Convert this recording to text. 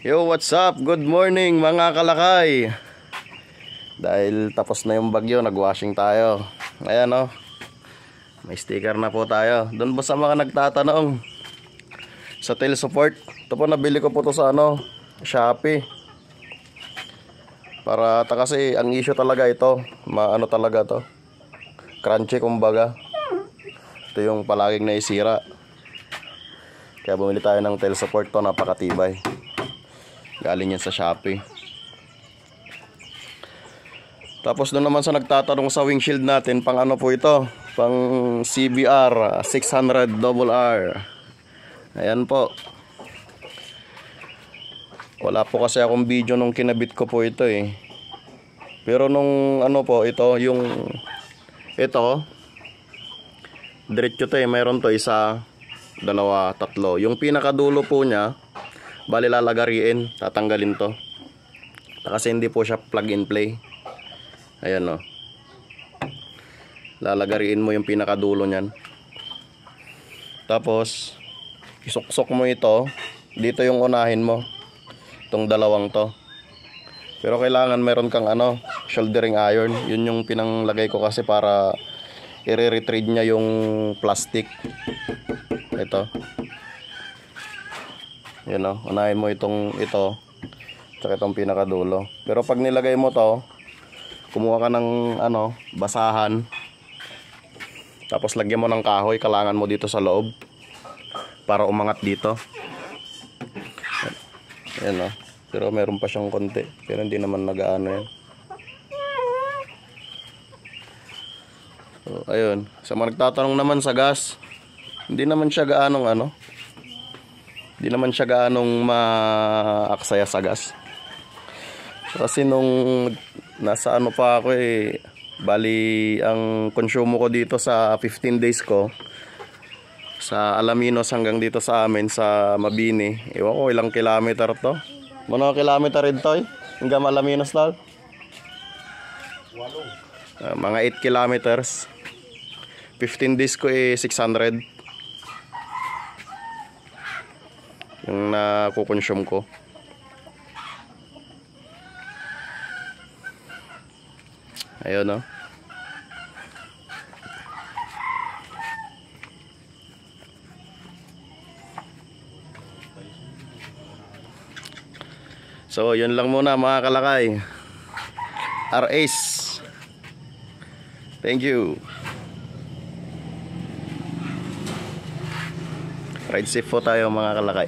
Yo, what's up? Good morning mga kalakay. Dahil tapos na yung bagyo, nagwashing tayo. Ayan o, may sticker na po tayo. Doon po sa mga nagtatanong sa tail support, ito po, nabili ko po to sa Shopee. Kasi ang issue talaga ito, talaga to, crunchy kumbaga. Ito yung palaging naisira. Kaya bumili tayo ng tail support to, napakatibay. Galing yan sa Shopee. Tapos doon naman sa nagtatanong sa windshield natin, pang ano po ito? Pang CBR 600RR. Ayan po. Wala po kasi akong video nung kinabit ko po ito eh. Pero nung ito, diretso to eh. Mayroon to isa, dalawa, tatlo. Yung pinakadulo po niya, bali lalagariin, tatanggalin to. Kasi hindi po siya plug and play. Ayan o. Lalagariin mo yung pinakadulo niyan. Tapos isuksok mo ito. Dito yung unahin mo, itong dalawang to. Pero kailangan meron kang soldering iron. Yun yung pinanglagay ko kasi para i-retrieve niya yung plastic. Ito. Yan o, unahin mo ito tsaka itong pinakadulo. Pero pag nilagay mo to, kumuha ka ng basahan, tapos lagyan mo ng kahoy, kalangan mo dito sa loob para umangat dito. Yan o, pero meron pa siyang konti, pero hindi naman nag-aano yan. So, ayun, sa mga nagtatanong naman sa gas, hindi naman siya gaanong maaksaya sa gas. Kasi nung nasa pa ako bali ang konsumo ko dito sa 15 days ko sa Alaminos hanggang dito sa amin sa Mabini, ewan ko ilang kilometer to. Mga kilometer rin to hanggang Alaminos lang. Mga 8 kilometers. 15 days ko 600 yung nakukonsume ko. Ayun o. So yun lang muna mga kalakay. RAs. Thank you. Ride safe po tayo mga kalakay.